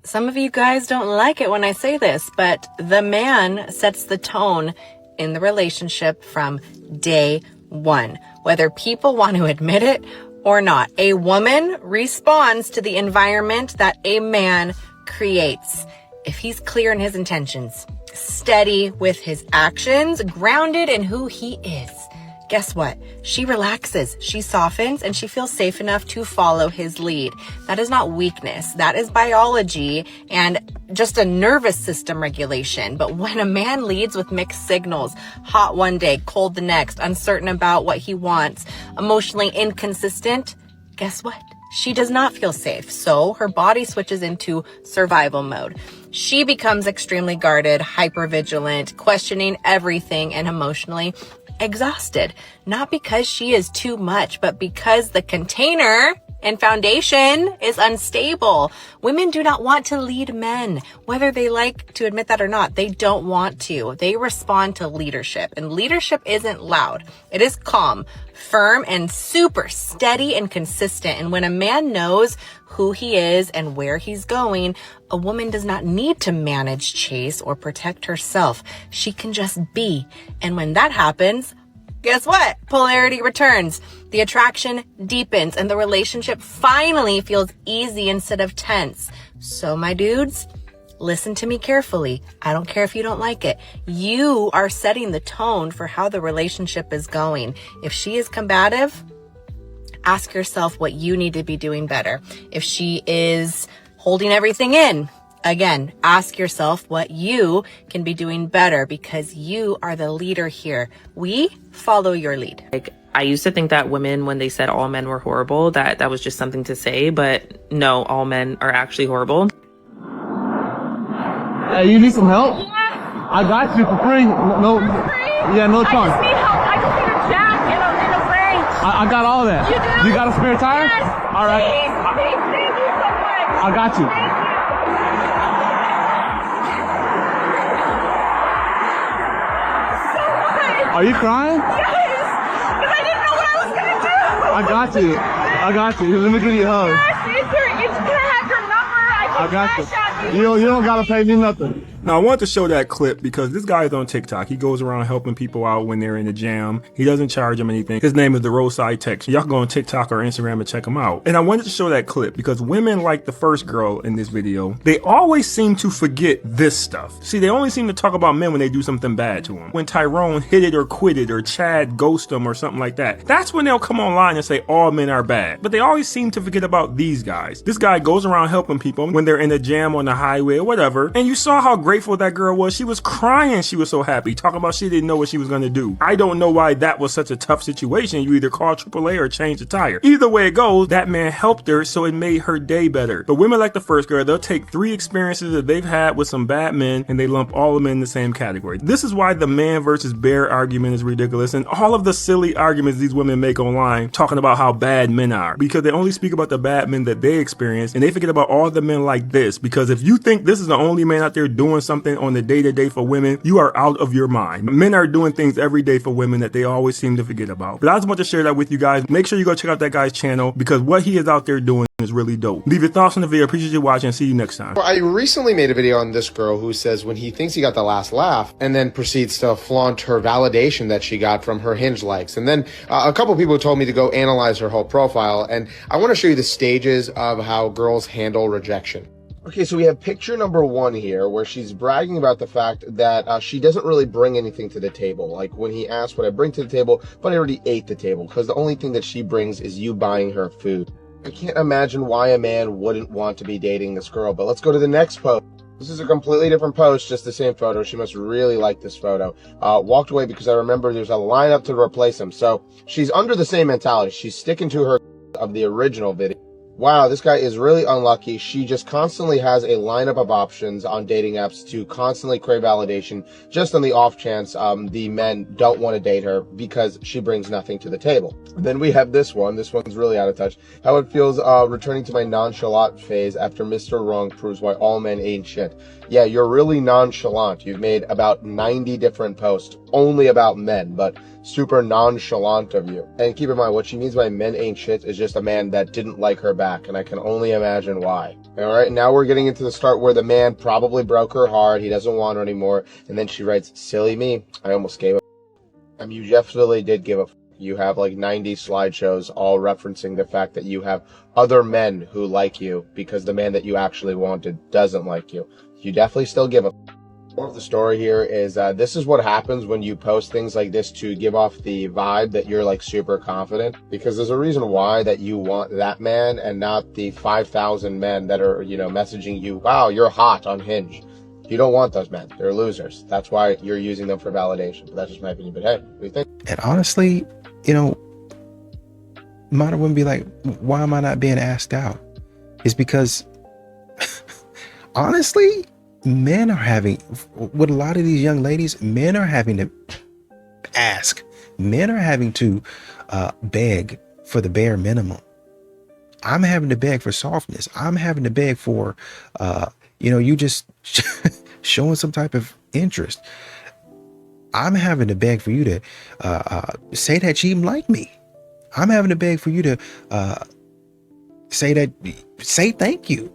Some of you guys don't like it when I say this, but the man sets the tone in the relationship from day one, whether people want to admit it or not. A woman responds to the environment that a man creates. If he's clear in his intentions, steady with his actions, grounded in who he is, guess what? She relaxes, she softens, and she feels safe enough to follow his lead. That is not weakness. That is biology and just a nervous system regulation. But when a man leads with mixed signals, hot one day, cold the next, uncertain about what he wants, emotionally inconsistent, guess what? She does not feel safe. So her body switches into survival mode. She becomes extremely guarded, hypervigilant, questioning everything, and emotionally exhausted. Not because she is too much, but because the container and foundation is unstable. Women do not want to lead men, whether they like to admit that or not. They don't want to. They respond to leadership, and leadership isn't loud. It is calm, firm, and super steady and consistent. And when a man knows who he is and where he's going, a woman does not need to manage, chase, or protect herself. She can just be. And when that happens, guess what? Polarity returns. The attraction deepens and the relationship finally feels easy instead of tense. So my dudes, listen to me carefully. I don't care if you don't like it. You are setting the tone for how the relationship is going. If she is combative, ask yourself what you need to be doing better. If she is holding everything in, again, ask yourself what you can be doing better, because you are the leader here. We follow your lead. Like, I used to think that women, when they said all men were horrible, that was just something to say, but no, all men are actually horrible. Hey, you need some help? Yeah. I got you for free. No, yeah, no charge. I just need help. I just need a jack and a wrench. I got all that. You do? You got a spare tire? Yes. All right. Please, thank you so much. I got you. Are you crying? Yes, because I didn't know what I was going to do. I got you. I got you. Let me give you a hug. Yes, can I have your number? I got Cash out you. You don't gotta pay me nothing. Now, I wanted to show that clip because this guy is on TikTok. He goes around helping people out when they're in the jam. He doesn't charge them anything. His name is The Roadside Text. Y'all can go on TikTok or Instagram and check him out. And I wanted to show that clip because women like the first girl in this video, they always seem to forget this stuff. See, they only seem to talk about men when they do something bad to them. When Tyrone hit it or quit it or Chad ghost them or something like that, that's when they'll come online and say all men are bad. But they always seem to forget about these guys. This guy goes around helping people when they're in a jam on the highway or whatever. And you saw how grateful that girl was. She was crying. She was so happy, talking about she didn't know what she was going to do. I don't know why that was such a tough situation. You either call AAA or change the tire. Either way it goes, that man helped her, so it made her day better. But women like the first girl, they'll take 3 experiences that they've had with some bad men and they lump all of them in the same category. This is why the man versus bear argument is ridiculous, and all of the silly arguments these women make online talking about how bad men are, because they only speak about the bad men that they experience and they forget about all the men like this. Because if you think this is the only man out there doing something on the day-to-day for women, you are out of your mind. Men are doing things every day for women that they always seem to forget about. But I just want to share that with you guys. Make sure you go check out that guy's channel because what he is out there doing is really dope. Leave your thoughts on the video. Appreciate you watching. See you next time. I recently made a video on this girl who says when he thinks he got the last laugh and then proceeds to flaunt her validation that she got from her Hinge likes. And then a couple people told me to go analyze her whole profile, and I want to show you the stages of how girls handle rejection. Okay, so we have picture number 1 here where she's bragging about the fact that she doesn't really bring anything to the table. Like when he asked what I bring to the table, but I already ate the table, because the only thing that she brings is you buying her food. I can't imagine why a man wouldn't want to be dating this girl, but let's go to the next post. This is a completely different post, just the same photo. She must really like this photo. Walked away because I remember there's a lineup to replace him. So she's under the same mentality. She's sticking to her of the original video. Wow, this guy is really unlucky. She just constantly has a lineup of options on dating apps to constantly crave validation, just on the off chance the men don't want to date her because she brings nothing to the table. Then we have this one. This one's really out of touch. How it feels returning to my nonchalant phase after Mr. Wrong proves why all men ain't shit. Yeah, you're really nonchalant. You've made about 90 different posts only about men, but super nonchalant of you. And keep in mind, what she means by men ain't shit is just a man that didn't like her back, and I can only imagine why. All right, now we're getting into the start where the man probably broke her heart. He doesn't want her anymore. And then she writes, silly me, I almost gave a I mean, you definitely did give a You have like 90 slideshows all referencing the fact that you have other men who like you because the man that you actually wanted doesn't like you. You definitely still give a More of the story here is this is what happens when you post things like this to give off the vibe that you're like super confident, because there's a reason why that you want that man and not the 5,000 men that are, messaging you, wow, you're hot on Hinge. You don't want those men. They're losers. That's why you're using them for validation. But that's just my opinion. But hey, what do you think? And honestly, Mata wouldn't be like, why am I not being asked out? It's because, honestly, men are having, with a lot of these young ladies, men are having to ask. Men are having to beg for the bare minimum. I'm having to beg for softness. I'm having to beg for, you just showing some type of interest. I'm having to beg for you to say that you even like me. I'm having to beg for you to say thank you,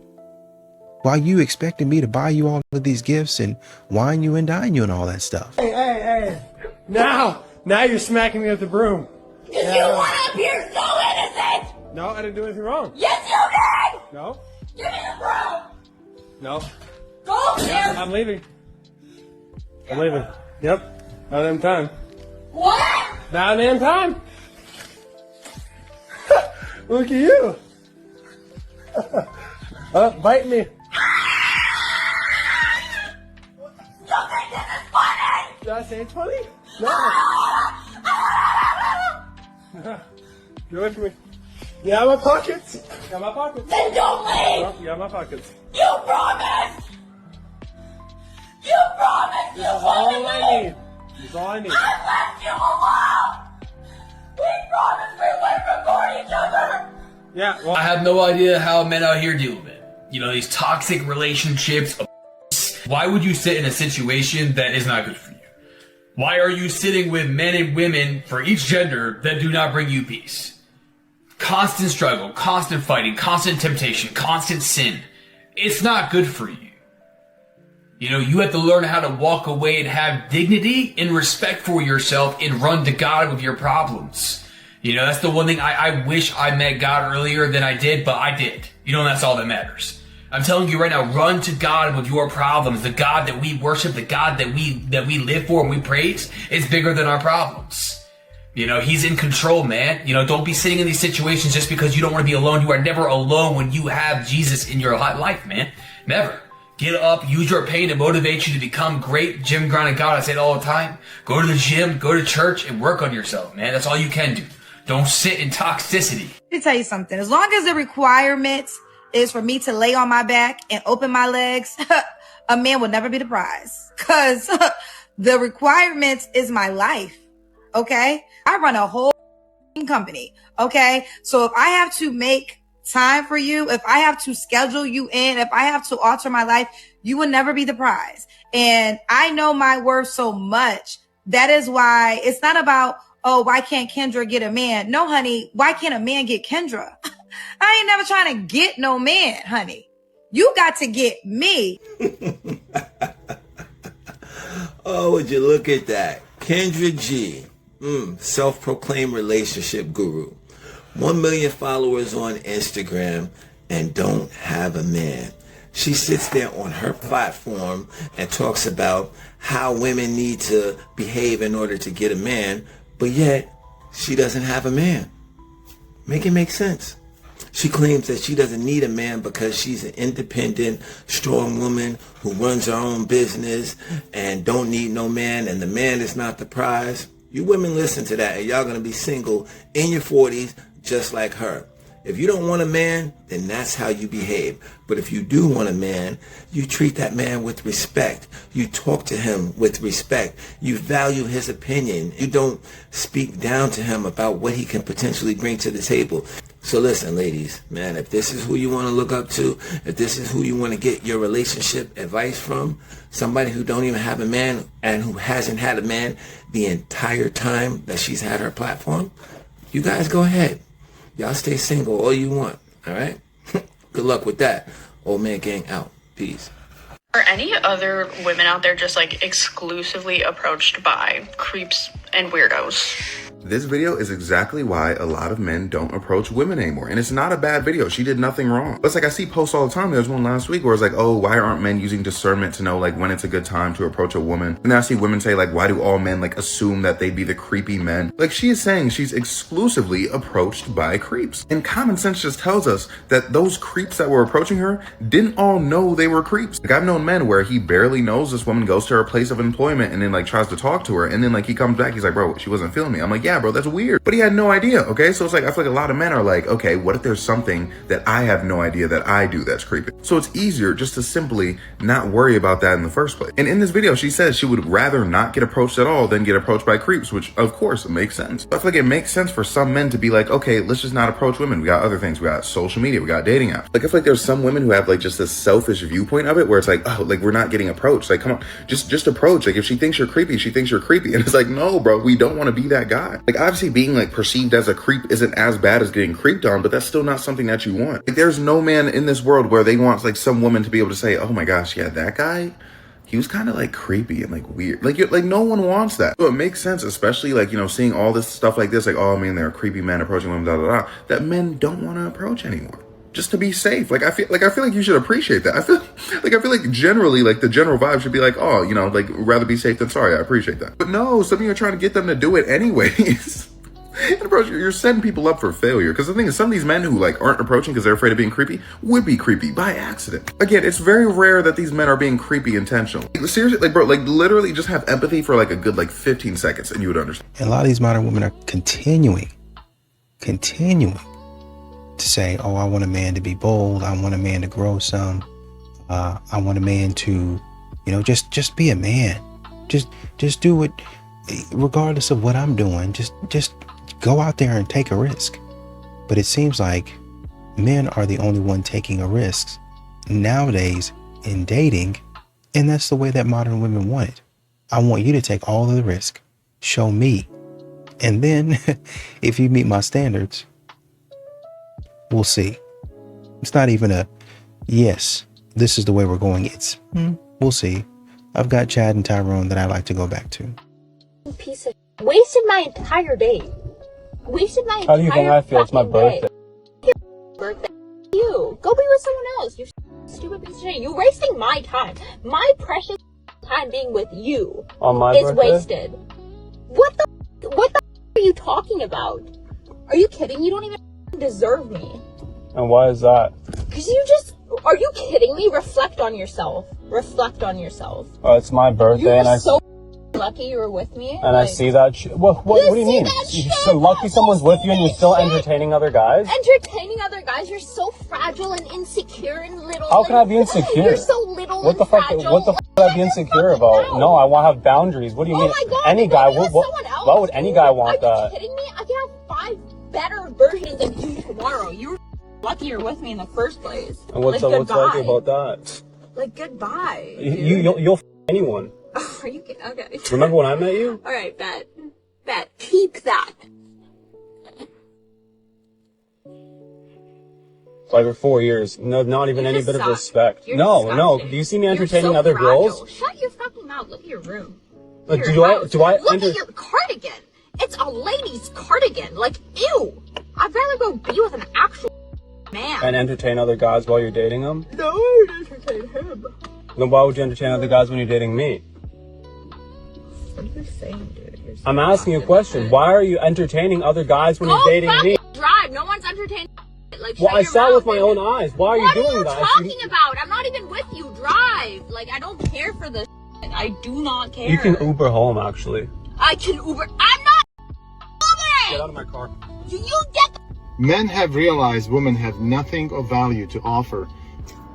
while you expecting me to buy you all of these gifts and wine you and dine you and all that stuff. Hey. Now you're smacking me with the broom. You went up here so innocent! No, I didn't do anything wrong. Yes, you did! No. Give me the broom! No. Go there! I'm leaving. Yep. Not damn time. What? Not damn time. Look at you. Bite me. You think this is funny? Did I say it's funny? No. Give it to me. Yeah, my pockets. Got my pockets. Then don't leave! Oh, yeah, my pockets. You promised! You promised you That's all wouldn't I leave! need. That's all I need. I left you alone! We promised we wouldn't record each other! Yeah, well, I have no idea how men out here deal with it. These toxic relationships. Why would you sit in a situation that is not good for you? Why are you sitting with men and women for each gender that do not bring you peace? Constant struggle, constant fighting, constant temptation, constant sin. It's not good for you. You have to learn how to walk away and have dignity and respect for yourself and run to God with your problems. That's the one thing I wish I met God earlier than I did, but I did. And that's all that matters. I'm telling you right now, run to God with your problems. The God that we worship, the God that we live for and we praise is bigger than our problems. He's in control, man. Don't be sitting in these situations just because you don't want to be alone. You are never alone when you have Jesus in your life, man. Never. Get up, use your pain to motivate you to become great. Jim Grant God, I say it all the time. Go to the gym, go to church, and work on yourself, man. That's all you can do. Don't sit in toxicity. Let me tell you something. As long as the requirements is for me to lay on my back and open my legs, a man will never be the prize. Because the requirements is my life. Okay? I run a whole company. Okay? So if I have to make time for you, if I have to schedule you in, if I have to alter my life, you will never be the prize. And I know my worth so much. That is why it's not about, oh, why can't Kendra get a man? No, honey, why can't a man get Kendra? I ain't never trying to get no man, honey. You got to get me. Oh, would you look at that? Kendra G, self-proclaimed relationship guru. 1 million followers on Instagram and don't have a man. She sits there on her platform and talks about how women need to behave in order to get a man, but yet she doesn't have a man. Make it make sense. She claims that she doesn't need a man because she's an independent, strong woman who runs her own business and don't need no man, and the man is not the prize. You women listen to that and y'all gonna be single in your 40s just like her. If you don't want a man, then that's how you behave. But if you do want a man, you treat that man with respect. You talk to him with respect. You value his opinion. You don't speak down to him about what he can potentially bring to the table. So listen, ladies, man, if this is who you want to look up to, if this is who you want to get your relationship advice from, somebody who don't even have a man and who hasn't had a man the entire time that she's had her platform, you guys go ahead. Y'all stay single all you want, all right? Good luck with that. Old Man Gang out. Peace. Are any other women out there just like exclusively approached by creeps and weirdos? This video is exactly why a lot of men don't approach women anymore. And it's not a bad video. She did nothing wrong. But it's like I see posts all the time. There's one last week where it's like, oh, why aren't men using discernment to know like when it's a good time to approach a woman? And then I see women say like, why do all men like assume that they'd be the creepy men? Like she is saying she's exclusively approached by creeps. And common sense just tells us that those creeps that were approaching her didn't all know they were creeps. Like I've known men where he barely knows this woman, goes to her place of employment and then like tries to talk to her. And then like he comes back, he's like, bro, she wasn't feeling me. I'm like, yeah, bro, that's weird. But he had no idea, okay? So it's like, I feel like a lot of men are like, okay, what if there's something that I have no idea that I do that's creepy? So it's easier just to simply not worry about that in the first place. And in this video, she says she would rather not get approached at all than get approached by creeps, which of course makes sense. But I feel like it makes sense for some men to be like, okay, let's just not approach women. We got other things. We got social media. We got dating apps. Like I feel like there's some women who have like just this selfish viewpoint of it where it's like, oh, like we're not getting approached. Like, come on, just approach. Like if she thinks you're creepy, she thinks you're creepy. And it's like, no, bro, we don't want to be that guy. Like obviously being like perceived as a creep isn't as bad as getting creeped on, but that's still not something that you want. Like there's no man in this world where they want like some woman to be able to say, oh my gosh, yeah, that guy, he was kind of like creepy and like weird. Like no one wants that. So it makes sense, especially like, you know, seeing all this stuff like this, like, oh man, there are creepy men approaching women, that men don't want to approach anymore. Just to be safe. Like I feel like you should appreciate that. I feel like generally like the general vibe should be like, oh, you know, like rather be safe than sorry. I appreciate that. But no, some of you are trying to get them to do it anyways. And approach, you're setting people up for failure. Because the thing is, some of these men who like aren't approaching because they're afraid of being creepy would be creepy by accident. Again, it's very rare that these men are being creepy intentionally. Like, seriously, like bro, like literally just have empathy for like a good like 15 seconds and you would understand. And a lot of these modern women are continuing to say, oh, I want a man to be bold. I want a man to grow some. I want a man to, you know, just be a man. Just do what, regardless of what I'm doing, just go out there and take a risk. But it seems like men are the only one taking a risk nowadays in dating. And that's the way that modern women want it. I want you to take all of the risk. Show me. And then if you meet my standards, we'll see. It's not even a, yes, this is the way we're going. It's, we'll see. I've got Chad and Tyrone that I like to go back to. Piece of wasted my entire day. Wasted my entire How do you think I feel? It's my birthday. Birthday. You go be with someone else. You stupid piece of shit. You're wasting my time. My precious time being with you On my is birthday? wasted. What the are you talking about? Are you kidding? You don't even deserve me. And why is that? Because you just, are you kidding me? Reflect on yourself. Reflect on yourself. It's my birthday You're and so lucky you were with me. And I see that what do you mean? You're so lucky someone's with you and you're still entertaining other guys? Entertaining other guys? You're so fragile and insecure and little. How can I be insecure? You're so little What the fuck should I be insecure about? No, I want to have boundaries. What do you mean? My God, any guy why would any guy want that? Are you kidding me? I can have 5 better versions of you tomorrow. You're lucky you're with me in the first place. And what's lucky about that? Like goodbye. You'll anyone. Are you kidding? Okay. Remember when I met you? All right, bet. Keep that. Like for 4 years. No, not even any bit of respect. You're no. disgusting. Do you see me entertaining You're so other fragile. girls? Shut your fucking mouth. Look at your room. Do I Look at your cardigan. It's a lady's cardigan. Like, ew. I'd rather go be with an actual man. And entertain other guys while you're dating them? No, I'd entertain him. Then why would you entertain other guys when you're dating me? What are you saying, dude? I'm asking you a question. Why are you entertaining other guys when you're dating me? Drive. No one's entertaining. Like, Well, I saw it with my own eyes. Why are you doing that? What are you talking about? I'm not even with you. Drive. Like, I don't care for this. I do not care. You can Uber home, actually. I can Uber. I'm not Ubering. Get out of my car. You get Men have realized women have nothing of value to offer.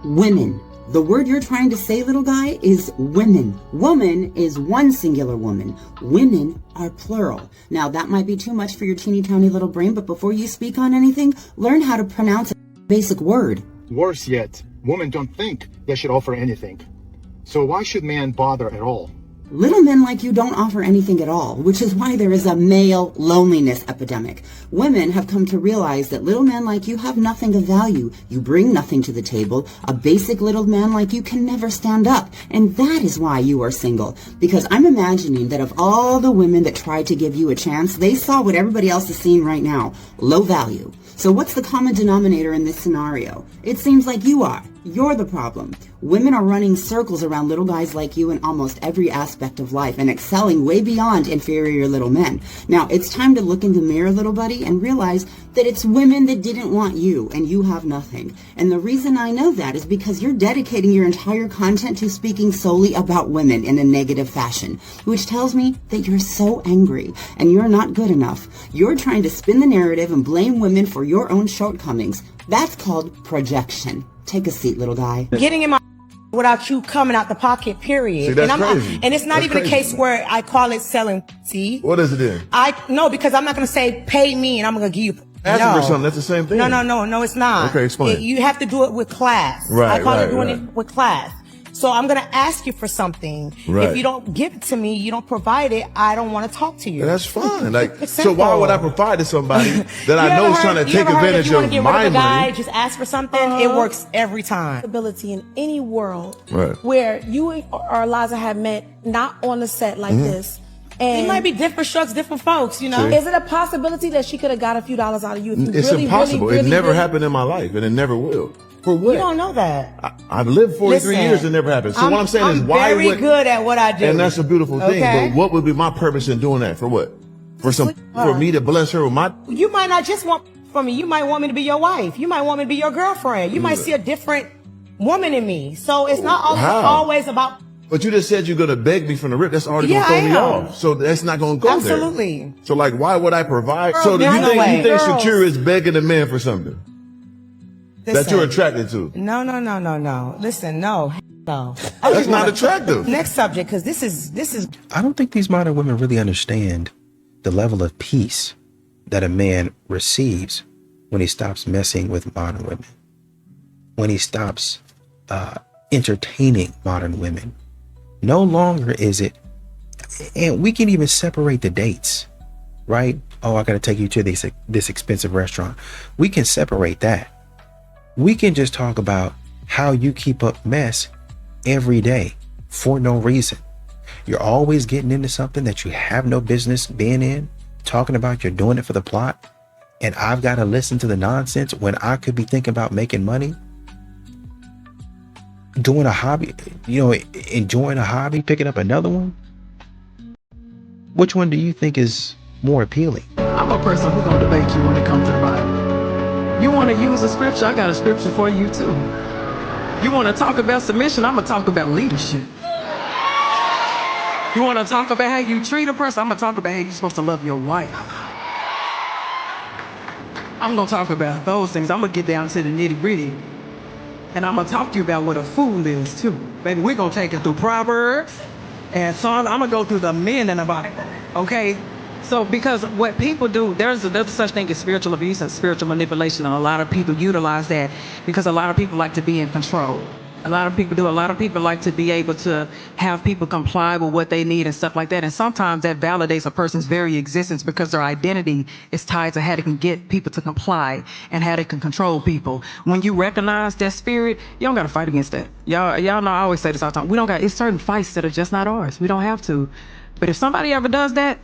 Women The word you're trying to say, little guy, is women. Woman is one singular woman. Women are plural. Now, that might be too much for your teeny tiny little brain, but before you speak on anything, learn how to pronounce a basic word. Worse yet, women don't think they should offer anything. So why should men bother at all? Little men like you don't offer anything at all, which is why there is a male loneliness epidemic. Women have come to realize that little men like you have nothing of value. You bring nothing to the table. A basic little man like you can never stand up. And that is why you are single. Because I'm imagining that of all the women that tried to give you a chance, they saw what everybody else is seeing right now. Low value. So what's the common denominator in this scenario? It seems like you are. You're the problem. Women are running circles around little guys like you in almost every aspect of life and excelling way beyond inferior little men. Now, it's time to look in the mirror, little buddy, and realize that it's women that didn't want you and you have nothing. And the reason I know that is because you're dedicating your entire content to speaking solely about women in a negative fashion, which tells me that you're so angry and you're not good enough. You're trying to spin the narrative and blame women for your own shortcomings. That's called projection. Take a seat, little guy. Getting in my without you coming out the pocket, period. See, that's and crazy. And it's not That's even crazy. a case where I call it selling. See? What is it then? No, because I'm not going to say pay me and I'm going to give you. Asking no. for something, that's the same thing. No, it's not. Okay, explain. You have to do it with class. Right, I call right, it doing right. it with class. So I'm going to ask you for something. Right. If you don't give it to me, you don't provide it, I don't want to talk to you. That's fine. Like, It's so why simple. would I provide to somebody that I You know ever is trying to heard- you take ever heard advantage if you wanna of get rid my a guy, money? just ask for something. It works every time. Ability in any world Right. where you or Eliza have met not on the set like Mhm. this. And It might be different strokes, different folks, you know. See? Is it a possibility that she could have got a few dollars out of you? If you It's really, impossible. Really, it never really, happened in my life, and it never will. For what? You don't know that. I've lived 43 Listen, years, it never happened. So what I'm saying is, why very would... good at what I do. And that's a beautiful thing. Okay. But what would be my purpose in doing that? For what? For me to bless her with my... You might not just want for me. You might want me to be your wife. You might want me to be your girlfriend. You might see a different woman in me. So it's not How? always about. But you just said you're going to beg me from the rip. That's already Yeah, going to throw I me am. off. So that's not going to go there. Absolutely. So like, why would I provide? Girl, So do no you think way. Girls. Shakira is begging a man for something that Listen. you're attracted to? No. Listen, no. That's not attractive. Next subject, because this is. I don't think these modern women really understand the level of peace that a man receives when he stops messing with modern women, when he stops entertaining modern women. No longer is it, and we can even separate the dates, right? Oh, I got to take you to this expensive restaurant. We can separate that. We can just talk about how you keep up mess every day for no reason. You're always getting into something that you have no business being in, talking about you're doing it for the plot, and I've got to listen to the nonsense when I could be thinking about making money, doing a hobby, enjoying a hobby, picking up another one. Which one do you think is more appealing? I'm a person who's gonna debate you when it comes to the Bible. You want to use a scripture? I got a scripture for you too. You want to talk about submission? I'm gonna talk about leadership. You want to talk about how you treat a person? I'm gonna talk about how you're supposed to love your wife. I'm gonna talk about those things. I'm gonna get down to the nitty-gritty. And I'm gonna talk to you about what a fool is too. Baby, we're gonna take it through Proverbs and Psalms. I'm gonna go through the men in the Bible, okay? So, because what people do, there's such thing as spiritual abuse and spiritual manipulation, and a lot of people utilize that because a lot of people like to be in control. A lot of people do. A lot of people like to be able to have people comply with what they need and stuff like that. And sometimes that validates a person's very existence because their identity is tied to how they can get people to comply and how they can control people. When you recognize that spirit, you don't got to fight against that. Y'all know I always say this all the time. It's certain fights that are just not ours. We don't have to. But if somebody ever does that,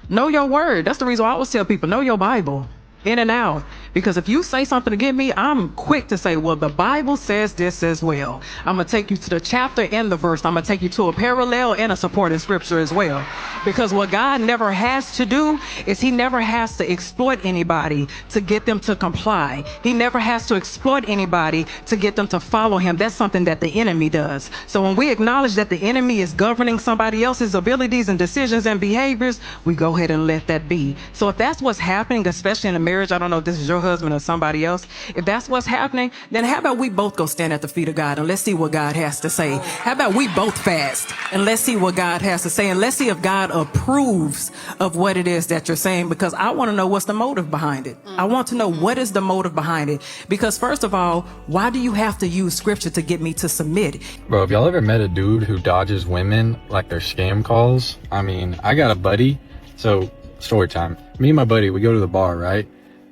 know your word. That's the reason why I always tell people, know your Bible. In and out. Because if you say something to get me, I'm quick to say, well, the Bible says this as well. I'm going to take you to the chapter and the verse. I'm going to take you to a parallel and a supporting scripture as well. Because what God never has to do is he never has to exploit anybody to get them to comply. He never has to exploit anybody to get them to follow him. That's something that the enemy does. So when we acknowledge that the enemy is governing somebody else's abilities and decisions and behaviors, we go ahead and let that be. So if that's what's happening, especially in America, marriage, I don't know if this is your husband or somebody else. If that's what's happening, then how about we both go stand at the feet of God and let's see what God has to say. How about we both fast and let's see what God has to say, and let's see if God approves of what it is that you're saying, because I want to know what's the motive behind it. I want to know what is the motive behind it, because first of all, why do you have to use scripture to get me to submit? Bro, have y'all ever met a dude who dodges women like they're scam calls? I mean, I got a buddy. So, story time. Me and my buddy, we go to the bar, right?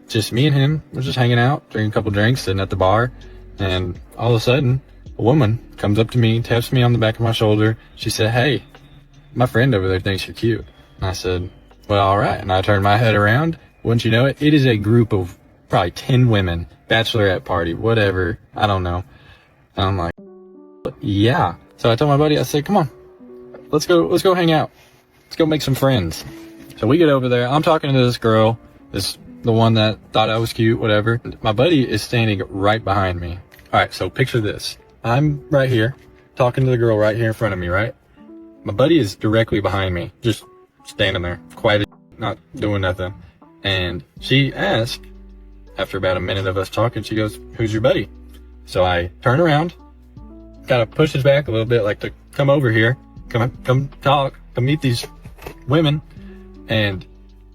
Just me and him, we're just hanging out, drinking a couple drinks, sitting at the bar, and all of a sudden, a woman comes up to me, taps me on the back of my shoulder. She said, "Hey, my friend over there thinks you're cute." And I said, "Well, all right." And I turned my head around. Wouldn't you know it, it is a group of probably 10 women, bachelorette party, whatever, I don't know. And I'm like, yeah. So I told my buddy, I said, "Come on, let's go hang out. Let's go make some friends." So we get over there. I'm talking to this girl, the one that thought I was cute, whatever. My buddy is standing right behind me. All right, so picture this. I'm right here, talking to the girl right here in front of me, right? My buddy is directly behind me, just standing there, quiet, not doing nothing. And she asked, after about a minute of us talking, she goes, "Who's your buddy?" So I turn around, kind of pushes back a little bit, like to come over here, come talk, come meet these women. And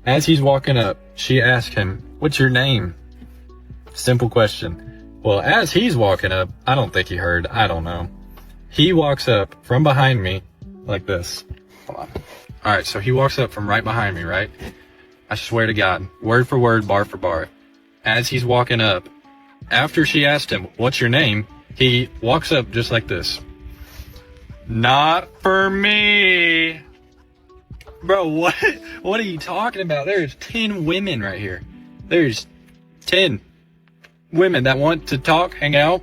as he's walking up, she asked him, "What's your name?" Simple question. Well, as he's walking up, I don't think he heard. I don't know. He walks up from behind me like this. Hold on. All right, so he walks up from right behind me, right? I swear to God, word for word, bar for bar. As he's walking up, after she asked him, "What's your name?" he walks up just like this. "Not for me." Bro, what are you talking about? There's 10 women right here. There's 10 women that want to talk, hang out,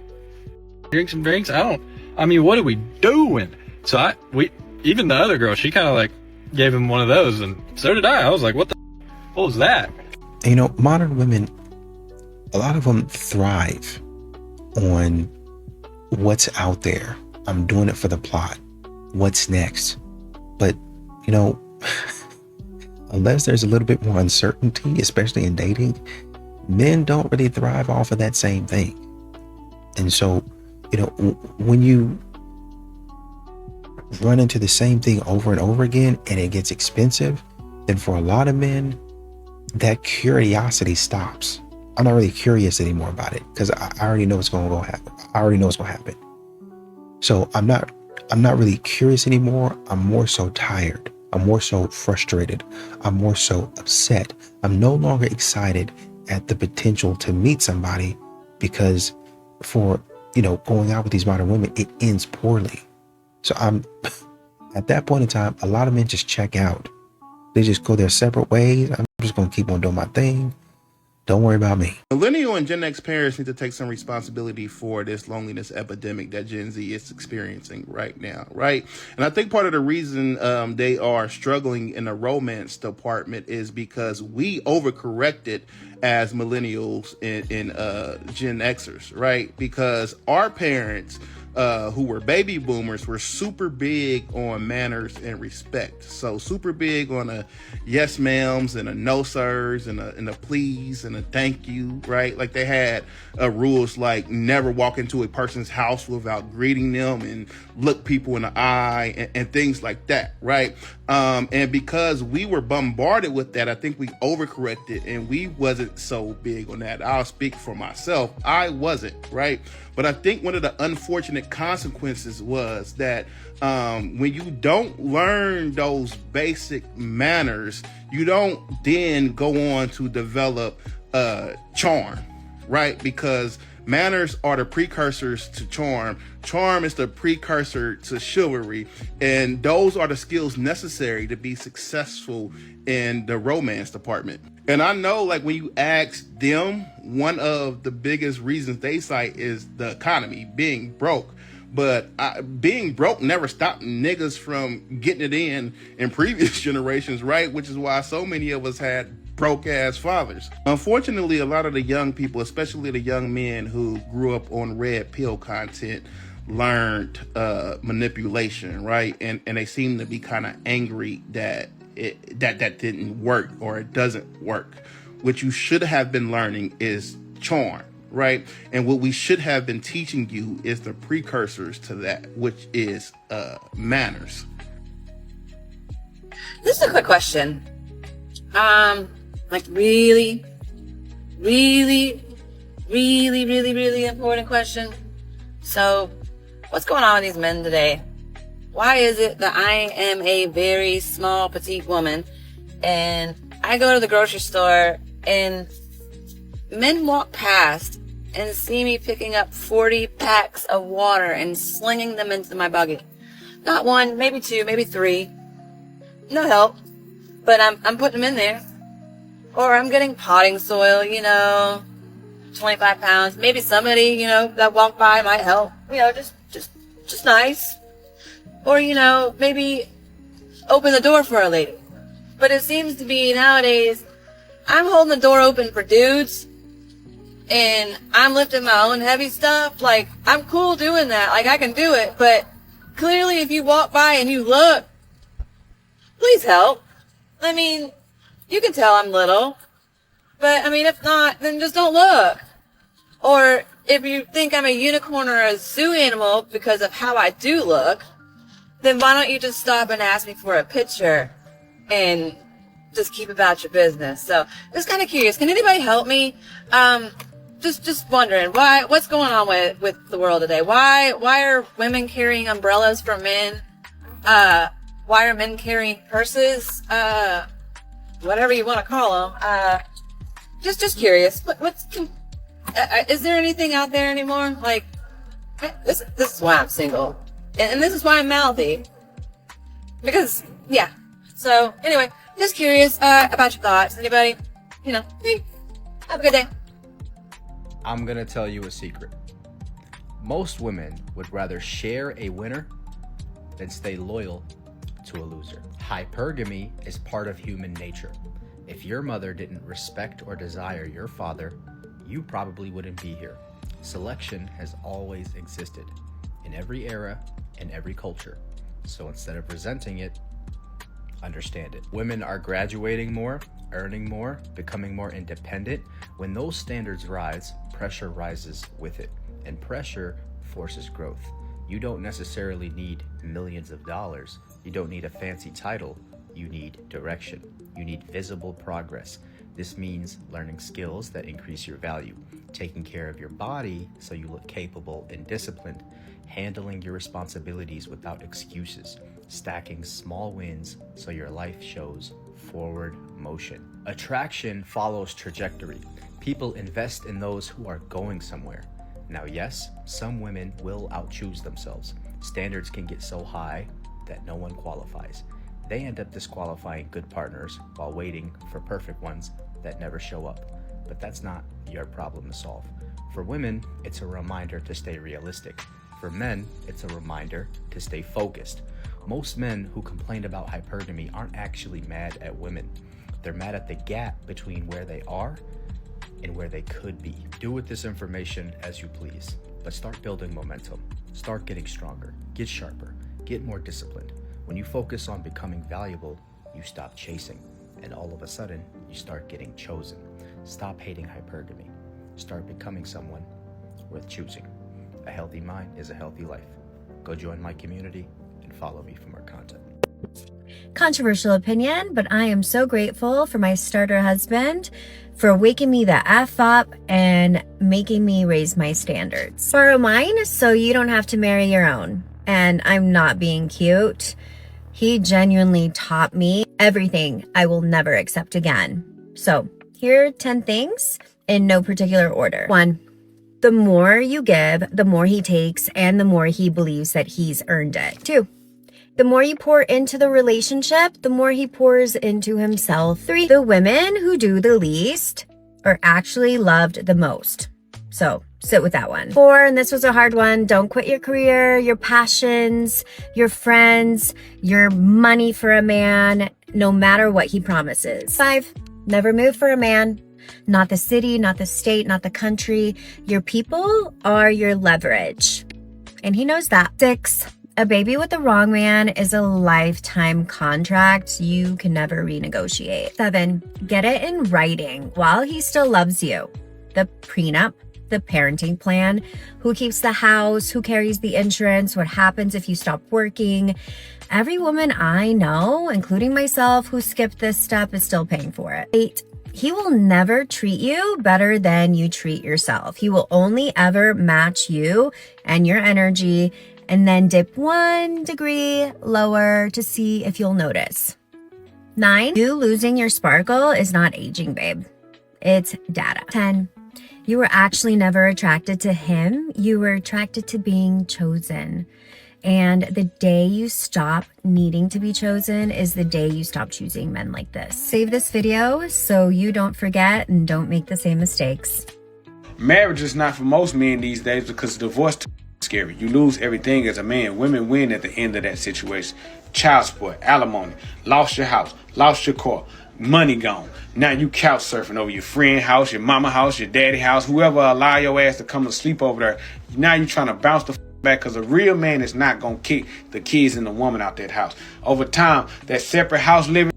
drink some drinks. I mean, what are we doing? So even the other girl, she kind of like gave him one of those, and so did I. I was like, what was that? You know, modern women, a lot of them thrive on what's out there. I'm doing it for the plot. What's next? But, you know, unless there's a little bit more uncertainty, especially in dating, men don't really thrive off of that same thing. And so, you know, when you run into the same thing over and over again and it gets expensive, then for a lot of men, that curiosity stops. I'm not really curious anymore about it because I already know what's going to happen. I already know what's going to happen. So I'm not really curious anymore. I'm more so tired. I'm more so frustrated. I'm more so upset. I'm no longer excited at the potential to meet somebody because for, you know, going out with these modern women, it ends poorly. So I'm at that point in time, a lot of men just check out. They just go their separate ways. I'm just going to keep on doing my thing. Don't worry about me. Millennial and Gen X parents need to take some responsibility for this loneliness epidemic that Gen Z is experiencing right now, right? And I think part of the reason they are struggling in the romance department is because we overcorrected as millennials and Gen Xers, right? Because our parents, who were baby boomers, were super big on manners and respect. So super big on a yes ma'ams and a no sirs and a please and a thank you, right? Like they had rules like never walk into a person's house without greeting them and look people in the eye and things like that, right? And because we were bombarded with that, I think we overcorrected and we wasn't so big on that. I'll speak for myself. I wasn't, right? But I think one of the unfortunate consequences was that when you don't learn those basic manners, you don't then go on to develop charm, right? Because manners are the precursors to charm. Charm is the precursor to chivalry. And those are the skills necessary to be successful in the romance department. And I know, like, when you ask them, one of the biggest reasons they cite is the economy, being broke. But being broke never stopped niggas from getting it in previous generations, right? Which is why so many of us had broke ass fathers. Unfortunately, a lot of the young people, especially the young men who grew up on red pill content, learned manipulation, right? And they seem to be kind of angry that that didn't work or it doesn't work. what you should have been learning is charm, right? And what we should have been teaching you is the precursors to that, which is manners. This is a quick question. Like really important question. So, what's going on with these men today? Why is it that I am a very small, petite woman, and I go to the grocery store, and men walk past and see me picking up 40 packs of water and slinging them into my buggy? Not one, maybe two, maybe three. No help. But I'm putting them in there. Or I'm getting potting soil, 25 pounds. Maybe somebody, that walked by might help. Just nice. Or, maybe open the door for a lady. But it seems to be nowadays, I'm holding the door open for dudes, and I'm lifting my own heavy stuff. Like, I'm cool doing that. Like, I can do it. But clearly, if you walk by and you look, please help. I mean, you can tell I'm little. But, if not, then just don't look. Or if you think I'm a unicorn or a zoo animal because of how I do look, then why don't you just stop and ask me for a picture and just keep about your business? So, just kind of curious. Can anybody help me? Just wondering what's going on with the world today? Why are women carrying umbrellas for men? Why are men carrying purses? Whatever you want to call them. Just curious. Is there anything out there anymore? Like, this is why I'm single. And this is why I'm mouthy. Because, yeah. So, anyway, just curious about your thoughts. Anybody? Hey, have a good day. I'm gonna tell you a secret. Most women would rather share a winner than stay loyal to a loser. Hypergamy is part of human nature. If your mother didn't respect or desire your father, you probably wouldn't be here. Selection has always existed in every era and every culture. So instead of resenting it, understand it. Women are graduating more, earning more, becoming more independent. When those standards rise, pressure rises with it, and pressure forces growth. You don't necessarily need millions of dollars. You don't need a fancy title. You need direction. You need visible progress. This means learning skills that increase your value, taking care of your body so you look capable and disciplined, handling your responsibilities without excuses, stacking small wins so your life shows forward motion. Attraction follows trajectory. People invest in those who are going somewhere. Now, yes, some women will outchoose themselves. Standards can get so high that no one qualifies. They end up disqualifying good partners while waiting for perfect ones that never show up. But that's not your problem to solve. For women, it's a reminder to stay realistic. For men, it's a reminder to stay focused. Most men who complain about hypergamy aren't actually mad at women. They're mad at the gap between where they are and where they could be. Do with this information as you please, but start building momentum. Start getting stronger, get sharper, get more disciplined. When you focus on becoming valuable, you stop chasing, and all of a sudden, you start getting chosen. Stop hating hypergamy. Start becoming someone worth choosing. A healthy mind is a healthy life. Go join my community and follow me for more content. Controversial opinion, but I am so grateful for my starter husband for waking me the F up and making me raise my standards. Borrow mine so you don't have to marry your own. And I'm not being cute. He genuinely taught me everything I will never accept again. So here are 10 things in no particular order. 1, the more you give, the more he takes, and the more he believes that he's earned it. 2, the more you pour into the relationship, the more he pours into himself. 3, the women who do the least are actually loved the most. So sit with that one. 4, and this was a hard one, don't quit your career, your passions, your friends, your money for a man, no matter what he promises. 5, never move for a man. Not the city, not the state, not the country. Your people are your leverage. And he knows that. 6, A baby with the wrong man is a lifetime contract you can never renegotiate. 7, get it in writing while he still loves you. The prenup, the parenting plan, who keeps the house, who carries the insurance, what happens if you stop working. Every woman I know, including myself, who skipped this step is still paying for it. 8, he will never treat you better than you treat yourself. He will only ever match you and your energy, and then dip 1 degree lower to see if you'll notice. 9, you losing your sparkle is not aging, babe. It's data. 10, you were actually never attracted to him. You were attracted to being chosen. And the day you stop needing to be chosen is the day you stop choosing men like this. Save this video so you don't forget and don't make the same mistakes. Marriage is not for most men these days because divorce is scary. You lose everything as a man. Women win at the end of that situation. Child support, alimony, lost your house, lost your car, money gone. Now you couch surfing over your friend house, your mama house, your daddy house, whoever allow your ass to come and sleep over there. Now you trying to bounce the back because a real man is not going to kick the kids and the woman out that house. Over time, that separate house living,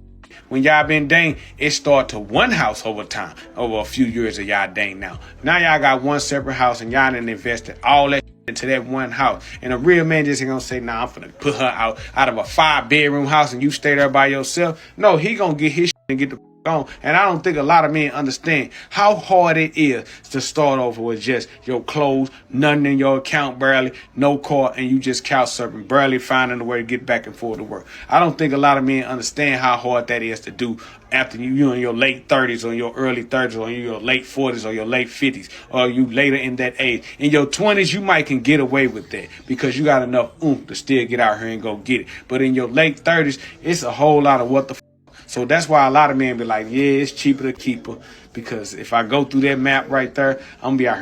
when y'all been dating, it started to one house over time, over a few years of y'all dating now. Now y'all got one separate house and y'all done invested all that into that one house. And a real man just ain't gonna say, nah, I'm finna put her out of a 5-bedroom house and you stay there by yourself. No, he gonna get his shit and get the on. And I don't think a lot of men understand how hard it is to start over with just your clothes, nothing in your account, barely, no car, and you just couch surfing, barely finding a way to get back and forth to work. I don't think a lot of men understand how hard that is to do after you in your late 30s or your early 30s or your late 40s or your late 50s or you later in that age. In your 20s, you might can get away with that because you got enough oomph to still get out here and go get it. But in your late 30s, it's a whole lot of what the So that's why a lot of men be like, yeah, it's cheaper to keep her. Because if I go through that map right there, I'm going to be out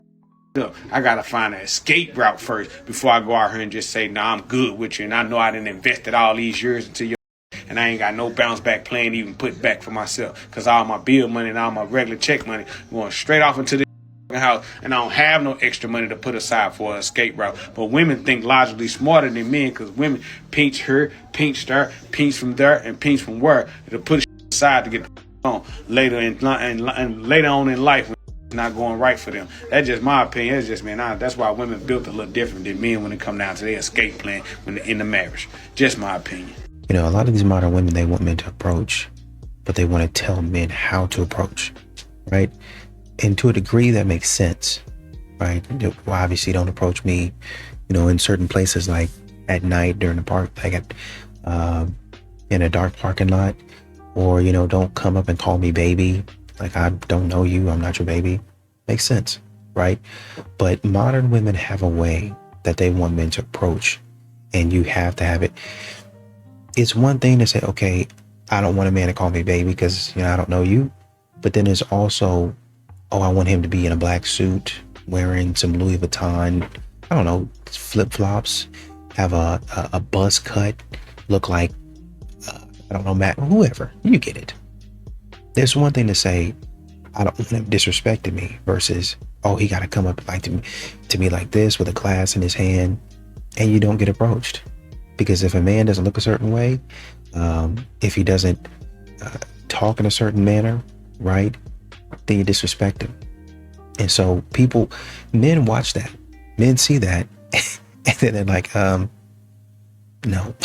here up. I got to find an escape route first before I go out here and just say, nah, I'm good with you. And I know I done invested all these years into your and I ain't got no bounce back plan to even put back for myself. Because all my bill money and all my regular check money going straight off into the house. And I don't have no extra money to put aside for an escape route. But women think logically smarter than men because women pinch her, pinch there, pinch from there, and pinch from where to put aside to get on later and later on in life when it's not going right for them. That's just my opinion. It's just, man, that's why women built a little different than men when it come down to their escape plan when they're in the marriage. Just my opinion. You know, a lot of these modern women, they want men to approach, but they want to tell men how to approach, right? And to a degree that makes sense, right? Well, obviously don't approach me, you know, in certain places like at night during the park, like at, in a dark parking lot, or, you know, don't come up and call me baby. Like, I don't know you, I'm not your baby. Makes sense, right? But modern women have a way that they want men to approach, and you have to have it. It's one thing to say, okay, I don't want a man to call me baby because, you know, I don't know you. But then there's also, oh, I want him to be in a black suit, wearing some Louis Vuitton, I don't know, flip-flops, have a buzz cut, look like, I don't know, Matt, whoever, you get it. There's one thing to say, I don't want him disrespecting me versus, oh, he got to come up like to me like this with a glass in his hand, and you don't get approached. Because if a man doesn't look a certain way, if he doesn't talk in a certain manner, right, then you disrespect him. And so men watch that, men see that, and then they're like, no.